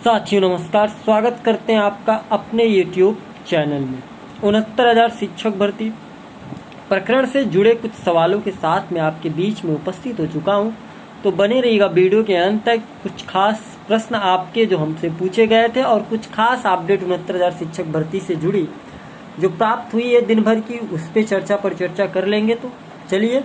साथियों नमस्कार, स्वागत करते हैं आपका अपने YouTube चैनल में। 69,000 शिक्षक भर्ती प्रकरण से जुड़े कुछ सवालों के साथ मैं आपके बीच में उपस्थित हो चुका हूं, तो बने रहिएगा वीडियो के अंत तक। कुछ खास प्रश्न आपके जो हमसे पूछे गए थे और कुछ खास अपडेट 69,000 शिक्षक भर्ती से जुड़ी जो प्राप्त हुई है दिन भर की, उस पर चर्चा कर लेंगे। तो चलिए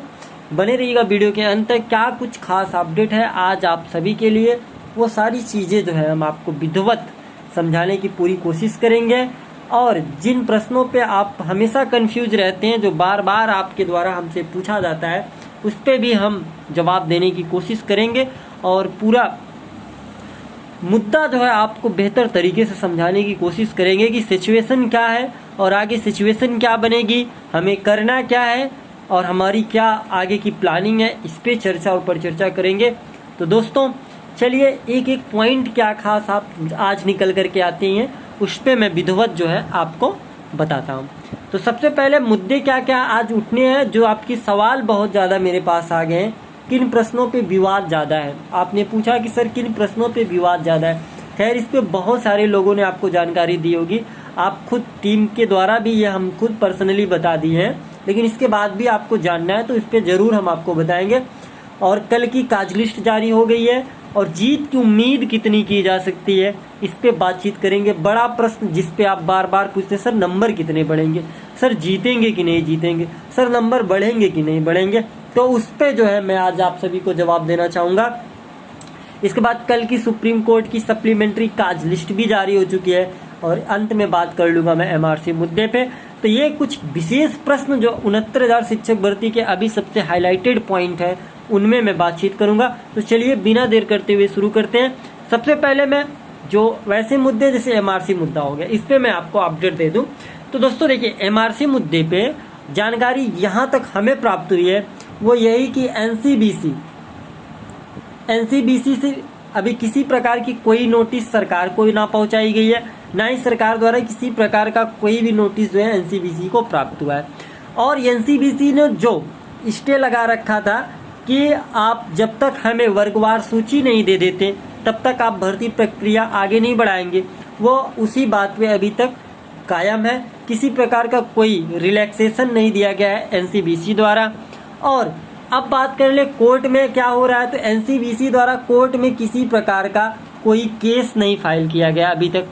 बने रहिएगा वीडियो के अंत तक। क्या कुछ खास अपडेट है आज आप सभी के लिए, वो सारी चीज़ें जो है हम आपको विधिवत समझाने की पूरी कोशिश करेंगे। और जिन प्रश्नों पे आप हमेशा कंफ्यूज रहते हैं, जो बार बार आपके द्वारा हमसे पूछा जाता है, उस पे भी हम जवाब देने की कोशिश करेंगे और पूरा मुद्दा जो है आपको बेहतर तरीके से समझाने की कोशिश करेंगे कि सिचुएशन क्या है और आगे सिचुएशन क्या बनेगी, हमें करना क्या है और हमारी क्या आगे की प्लानिंग है, इस पे चर्चा और परिचर्चा करेंगे। तो दोस्तों चलिए एक एक पॉइंट क्या खास आप आज निकल करके आते हैं, उस पे मैं विधिवत जो है आपको बताता हूँ। तो सबसे पहले मुद्दे क्या क्या आज उठने हैं, जो आपकी सवाल बहुत ज़्यादा मेरे पास आ गए हैं। किन प्रश्नों पे विवाद ज़्यादा है, आपने पूछा कि सर किन प्रश्नों पे विवाद ज़्यादा है। खैर, इस पे बहुत सारे लोगों ने आपको जानकारी दी होगी, आप खुद टीम के द्वारा भी ये हम खुद पर्सनली बता दिए हैं, लेकिन इसके बाद भी आपको जानना है तो इस पे ज़रूर हम आपको बताएंगे। और कल की काज लिस्ट जारी हो गई है और जीत की उम्मीद कितनी की जा सकती है, इस पे बातचीत करेंगे। बड़ा प्रश्न जिस पे आप बार बार पूछते, सर नंबर कितने बढ़ेंगे, सर जीतेंगे कि नहीं जीतेंगे, सर नंबर बढ़ेंगे कि नहीं बढ़ेंगे, तो उस पे जो है मैं आज आप सभी को जवाब देना चाहूँगा। इसके बाद कल की सुप्रीम कोर्ट की सप्लीमेंट्री काज लिस्ट भी जारी हो चुकी है और अंत में बात कर लूँगा मैं MRC मुद्दे पे। तो ये कुछ विशेष प्रश्न जो 69,000 शिक्षक भर्ती के अभी सबसे हाईलाइटेड पॉइंट है, उनमें मैं बातचीत करूंगा। तो चलिए बिना देर करते हुए शुरू करते हैं। सबसे पहले मैं जो वैसे मुद्दे जैसे MRC मुद्दा हो गया, इस पे मैं आपको अपडेट दे दूं। तो दोस्तों देखिए, MRC मुद्दे पे जानकारी यहाँ तक हमें प्राप्त हुई है वो यही कि एनसीबीसी से अभी किसी प्रकार की कोई नोटिस सरकार को ना पहुंचाई गई है, ना ही सरकार द्वारा किसी प्रकार का कोई भी नोटिस जो है एनसीबीसी को प्राप्त हुआ है। और एनसीबीसी ने जो स्टे लगा रखा था कि आप जब तक हमें वर्गवार सूची नहीं दे देते तब तक आप भर्ती प्रक्रिया आगे नहीं बढ़ाएंगे, वो उसी बात पे अभी तक कायम है। किसी प्रकार का कोई रिलैक्सेशन नहीं दिया गया है एनसीबीसी द्वारा। और अब बात कर ले कोर्ट में क्या हो रहा है, तो एनसीबीसी द्वारा कोर्ट में किसी प्रकार का कोई केस नहीं फाइल किया गया अभी तक,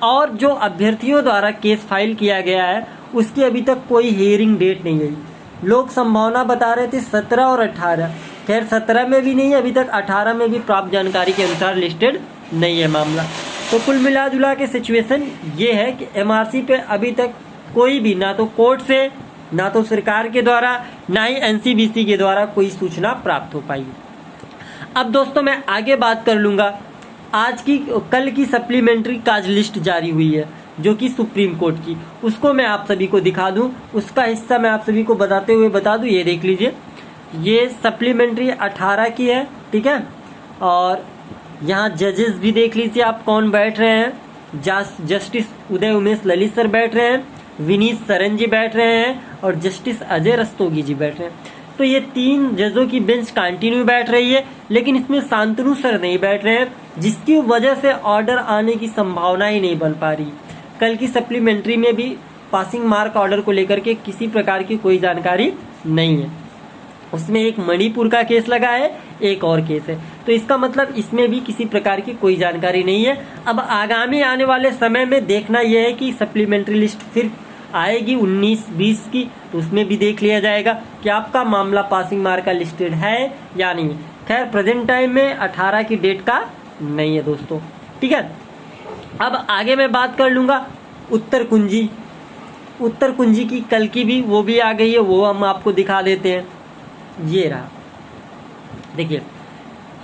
और जो अभ्यर्थियों द्वारा केस फाइल किया गया है उसकी अभी तक कोई हियरिंग डेट नहीं गई। लोग संभावना बता रहे थे 17 और 18, खैर 17 में भी नहीं, अभी तक 18 में भी प्राप्त जानकारी के अनुसार लिस्टेड नहीं है मामला। तो कुल मिला जुला के सिचुएशन ये है कि MRC पे अभी तक कोई भी ना तो कोर्ट से, ना तो सरकार के द्वारा, ना ही एनसीबीसी के द्वारा कोई सूचना प्राप्त हो पाई। अब दोस्तों मैं आगे बात कर लूँगा। कल की सप्लीमेंट्री काज लिस्ट जारी हुई है जो कि सुप्रीम कोर्ट की, उसको मैं आप सभी को दिखा दूं, उसका हिस्सा मैं आप सभी को बताते हुए बता दूं। ये देख लीजिए, ये सप्लीमेंट्री 18 की है, ठीक है। और यहाँ जजेस भी देख लीजिए आप कौन बैठ रहे हैं। जस्टिस उदय उमेश ललित सर बैठ रहे हैं, विनीत सरन जी बैठ रहे हैं और जस्टिस अजय रस्तोगी जी बैठ रहे हैं। तो ये 3 जजों की बेंच कंटिन्यू बैठ रही है, लेकिन इसमें शांतनु सर नहीं बैठ रहे हैं, जिसकी वजह से ऑर्डर आने की संभावना ही नहीं बन पा रही। कल की सप्लीमेंट्री में भी पासिंग मार्क ऑर्डर को लेकर के किसी प्रकार की कोई जानकारी नहीं है। उसमें एक मणिपुर का केस लगा है, एक और केस है, तो इसका मतलब इसमें भी किसी प्रकार की कोई जानकारी नहीं है। अब आगामी आने वाले समय में देखना यह है कि सप्लीमेंट्री लिस्ट फिर आएगी 19-20 की, तो उसमें भी देख लिया जाएगा कि आपका मामला पासिंग मार्क का लिस्टेड है या नहीं। खैर प्रेजेंट टाइम में 18 की डेट का नहीं है दोस्तों, ठीक है। अब आगे मैं बात कर लूँगा उत्तर कुंजी की कल की भी वो भी आ गई है, वो हम आपको दिखा देते हैं। ये रहा, देखिए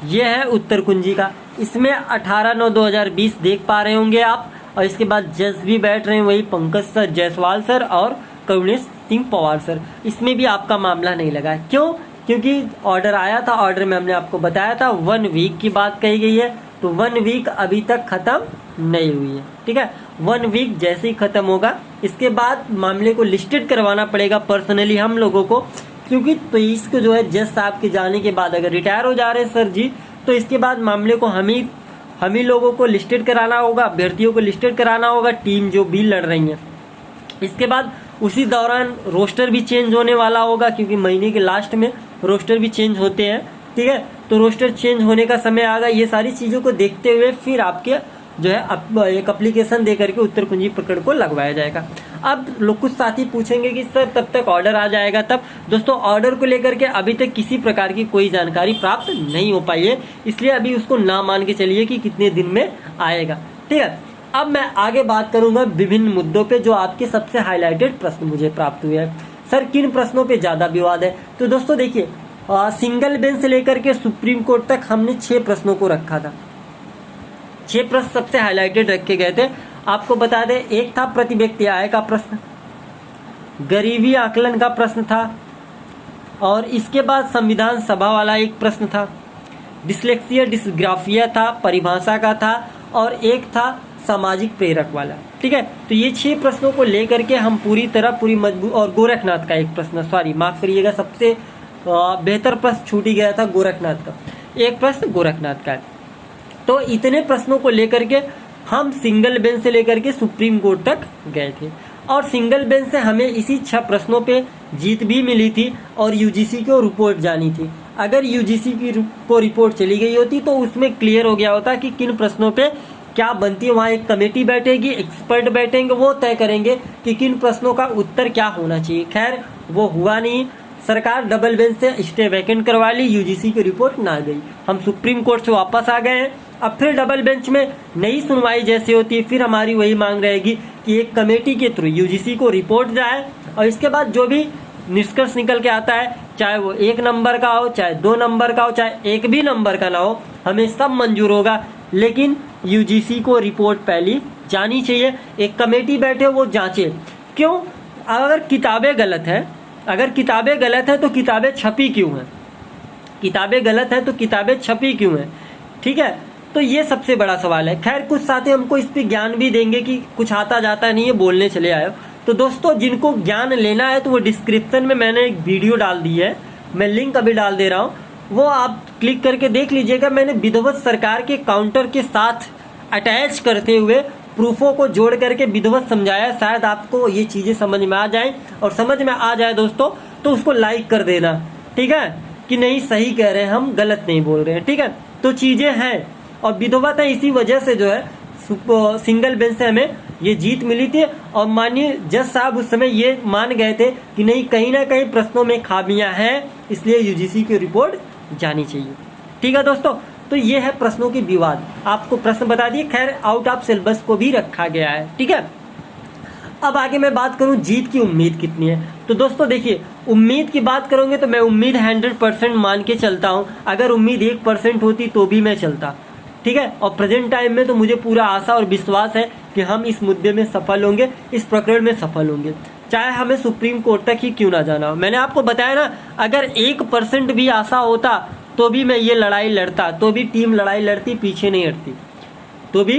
ये है उत्तर कुंजी का, इसमें 18/9/2020 देख पा रहे होंगे आप। और इसके बाद जज भी बैठ रहे हैं, वही पंकज सर, जायसवाल सर और करुणेश सिंह पवार सर। इसमें भी आपका मामला नहीं लगा है, क्यों? क्योंकि ऑर्डर आया था, ऑर्डर में हमने आपको बताया था 1 वीक की बात कही गई है, तो 1 वीक अभी तक खत्म नहीं हुई है, ठीक है। 1 वीक जैसे ही खत्म होगा इसके बाद मामले को लिस्टेड करवाना पड़ेगा पर्सनली हम लोगों को, क्योंकि 23 को जो है जज साहब के जाने के बाद अगर रिटायर हो जा रहे हैं सर जी, तो इसके बाद मामले को हम ही लोगों को लिस्टेड कराना होगा, अभ्यर्थियों को लिस्टेड कराना होगा, टीम जो भी लड़ रही है। इसके बाद उसी दौरान रोस्टर भी चेंज होने वाला होगा, क्योंकि महीने के लास्ट में रोस्टर भी चेंज होते हैं, ठीक है। तो रोस्टर चेंज होने का समय आ गया। ये सारी चीज़ों को देखते हुए फिर आपके जो है एक एप्लीकेशन दे करके उत्तर कुंजी प्रकरण को लगवाया जाएगा। अब लोग कुछ साथी पूछेंगे कि सर तब तक ऑर्डर आ जाएगा तब। दोस्तों ऑर्डर को लेकर के अभी तक किसी प्रकार की कोई जानकारी प्राप्त नहीं हो पाई है, इसलिए अभी उसको ना मान के चलिए कि कितने दिन में आएगा, ठीक है। अब मैं आगे बात करूंगा विभिन्न मुद्दों पे जो आपके सबसे हाईलाइटेड प्रश्न मुझे प्राप्त हुए हैं। सर किन प्रश्नों पे ज्यादा विवाद है? तो दोस्तों देखिए, सिंगल बेंच से लेकर के सुप्रीम कोर्ट तक हमने 6 प्रश्नों को रखा था। 6 प्रश्न सबसे हाईलाइटेड रखे गए थे। आपको बता दें, एक था प्रति व्यक्ति आय का प्रश्न, गरीबी आकलन का प्रश्न था, और इसके बाद संविधान सभा वाला एक प्रश्न था, डिस्लेक्सिया डिस्ग्राफिया था, परिभाषा का था, और एक था सामाजिक प्रेरक वाला, ठीक है। तो ये 6 प्रश्नों को लेकर के हम पूरी तरह पूरी मजबूत, और गोरखनाथ का एक प्रश्न, सॉरी माफ करिएगा, सबसे बेहतर प्रश्न छूट ही गया था गोरखनाथ का, एक प्रश्न गोरखनाथ का। तो इतने प्रश्नों को लेकर के हम सिंगल बेंच से लेकर के सुप्रीम कोर्ट तक गए थे, और सिंगल बेंच से हमें इसी 6 प्रश्नों पे जीत भी मिली थी, और यूजीसी को रिपोर्ट जानी थी। अगर यूजीसी को रिपोर्ट चली गई होती तो उसमें क्लियर हो गया होता कि किन प्रश्नों पे क्या बनती है। वहाँ एक कमेटी बैठेगी, एक्सपर्ट बैठेंगे, वो तय करेंगे कि किन प्रश्नों का उत्तर क्या होना चाहिए। खैर वो हुआ नहीं, सरकार डबल बेंच से स्टे वैकेंट करवा ली, यूजीसी की रिपोर्ट ना गई, हम सुप्रीम कोर्ट से वापस आ गए हैं। अब फिर डबल बेंच में नई सुनवाई जैसे होती है, फिर हमारी वही मांग रहेगी कि एक कमेटी के थ्रू यूजीसी को रिपोर्ट जाए, और इसके बाद जो भी निष्कर्ष निकल के आता है, चाहे वो 1 नंबर का हो, चाहे 2 नंबर का हो, चाहे 1 भी नंबर का ना हो, हमें सब मंजूर होगा। लेकिन यूजीसी को रिपोर्ट पहली जानी चाहिए, एक कमेटी बैठे वो जांचे। क्यों? अगर किताबें गलत है, अगर किताबें गलत है तो किताबें छपी क्यों हैं? किताबें गलत है तो किताबें छपी क्यों हैं? ठीक है, तो ये सबसे बड़ा सवाल है। खैर कुछ साथी हमको इस पे ज्ञान भी देंगे कि कुछ आता जाता नहीं है, बोलने चले आए। तो दोस्तों जिनको ज्ञान लेना है तो वो डिस्क्रिप्शन में मैंने एक वीडियो डाल दी है, मैं लिंक अभी डाल दे रहा हूँ, वो आप क्लिक करके देख लीजिएगा। मैंने विधिवत सरकार के काउंटर के साथ अटैच करते हुए प्रूफों को जोड़ करके विधिवत समझाया। शायद आपको ये चीज़ें समझ में आ जाए, और समझ में आ जाए दोस्तों तो उसको लाइक कर देना, ठीक है, कि नहीं सही कह रहे हैं हम, गलत नहीं बोल रहे हैं, ठीक है। तो चीज़ें हैं और विधिवत है, इसी वजह से जो है सिंगल बेंच से हमें ये जीत मिली थी। और माननीय जज साहब उस समय ये मान गए थे कि नहीं, कहीं ना कहीं प्रश्नों में खामियां हैं, इसलिए यूजीसी की रिपोर्ट जानी चाहिए, ठीक है दोस्तों। तो ये है प्रश्नों के विवाद, आपको प्रश्न बता दिए। खैर आउट ऑफ सिलेबस को भी रखा गया है, ठीक है। अब आगे मैं बात करूं जीत की उम्मीद कितनी है, तो दोस्तों देखिए, उम्मीद की बात करोगे तो मैं उम्मीद 100% मान के चलता हूं। अगर उम्मीद 1% होती तो भी मैं चलता, ठीक है। और प्रेजेंट टाइम में तो मुझे पूरा आशा और विश्वास है कि हम इस मुद्दे में सफल होंगे, इस प्रकरण में सफल होंगे, चाहे हमें सुप्रीम कोर्ट तक ही क्यों ना जाना हो। मैंने आपको बताया ना, अगर 1% भी आशा होता तो भी मैं ये लड़ाई लड़ता, तो भी टीम लड़ाई लड़ती, पीछे नहीं हटती, तो भी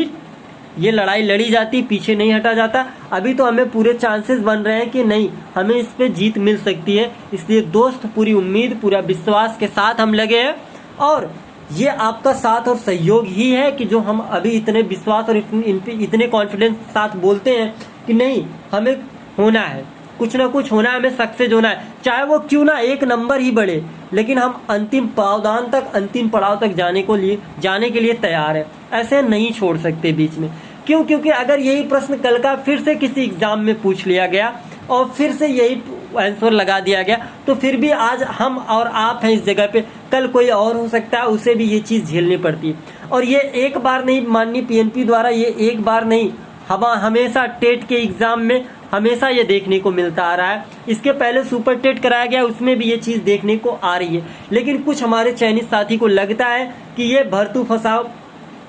ये लड़ाई लड़ी जाती, पीछे नहीं हटा जाता। अभी तो हमें पूरे चांसेस बन रहे हैं कि नहीं, हमें इस पे जीत मिल सकती है। इसलिए दोस्त पूरी उम्मीद, पूरा विश्वास के साथ हम लगे हैं, और ये आपका साथ और सहयोग ही है कि जो हम अभी इतने विश्वास और इतने कॉन्फिडेंस के साथ बोलते हैं कि नहीं, हमें होना है, कुछ ना कुछ होना है, हमें सक्सेस होना है, चाहे वो क्यों ना 1 नंबर ही बढ़े, लेकिन हम अंतिम पावदान तक, अंतिम पड़ाव तक जाने के लिए तैयार है। ऐसे नहीं छोड़ सकते बीच में। क्यों? क्योंकि अगर यही प्रश्न कल का फिर से किसी एग्जाम में पूछ लिया गया और फिर से यही आंसर लगा दिया गया, तो फिर भी आज हम और आप हैं इस जगह पे, कल कोई और हो सकता है, उसे भी ये चीज़ झेलनी पड़ती है। और ये एक बार नहीं, माननीय पीएनपी द्वारा ये एक बार नहीं, हमेशा टेट के एग्जाम में हमेशा ये देखने को मिलता आ रहा है। इसके पहले सुपर टेट कराया गया, उसमें भी ये चीज़ देखने को आ रही है। लेकिन कुछ हमारे चयनित साथी को लगता है कि ये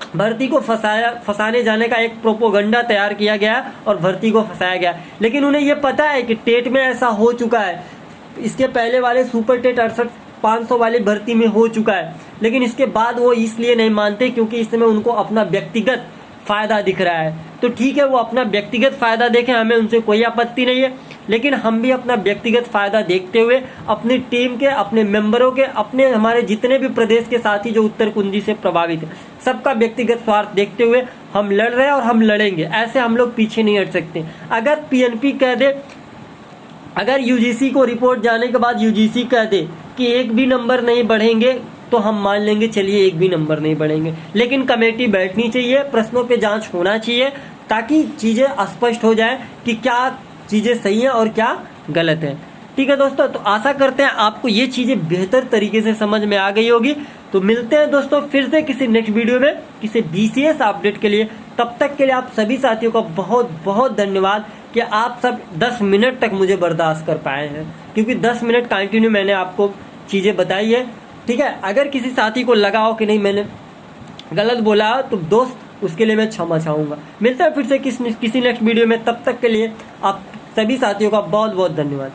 भर्ती को फंसाने जाने का एक प्रोपोगंडा तैयार किया गया और भर्ती को फंसाया गया। लेकिन उन्हें ये पता है कि टेट में ऐसा हो चुका है, इसके पहले वाले सुपर टेट 68-500 वाली भर्ती में हो चुका है। लेकिन इसके बाद वो इसलिए नहीं मानते क्योंकि इसमें उनको अपना व्यक्तिगत फायदा दिख रहा है। तो ठीक है, वो अपना व्यक्तिगत फायदा देखें, हमें उनसे कोई आपत्ति नहीं है। लेकिन हम भी अपना व्यक्तिगत फायदा देखते हुए अपनी टीम के, अपने मेंबरों के, अपने हमारे जितने भी प्रदेश के साथी जो उत्तर कुंजी से प्रभावित है, सबका व्यक्तिगत स्वार्थ देखते हुए हम लड़ रहे हैं और हम लड़ेंगे। ऐसे हम लोग पीछे नहीं हट सकते। अगर पीएनपी कह दे, अगर यूजीसी को रिपोर्ट जाने के बाद यूजीसी कह दे कि एक भी नंबर नहीं बढ़ेंगे, तो हम मान लेंगे चलिए एक भी नंबर नहीं बढ़ेंगे, लेकिन कमेटी बैठनी चाहिए, प्रश्नों पे जांच होना चाहिए, ताकि चीज़ें स्पष्ट हो जाए कि क्या चीज़ें सही हैं और क्या गलत है। ठीक है दोस्तों, तो आशा करते हैं आपको ये चीज़ें बेहतर तरीके से समझ में आ गई होगी। तो मिलते हैं दोस्तों फिर से किसी नेक्स्ट वीडियो में किसी बीसीएस अपडेट के लिए। तब तक के लिए आप सभी साथियों का बहुत बहुत धन्यवाद कि आप सब 10 मिनट तक मुझे बर्दाश्त कर पाए हैं, क्योंकि 10 मिनट कंटिन्यू मैंने आपको चीज़ें बताई है। ठीक है, अगर किसी साथी को लगा हो कि नहीं मैंने गलत बोला तो दोस्त उसके लिए मैं क्षमा चाहूँगा। मिलता है फिर से किसी नेक्स्ट वीडियो में। तब तक के लिए आप सभी साथियों का बहुत बहुत धन्यवाद।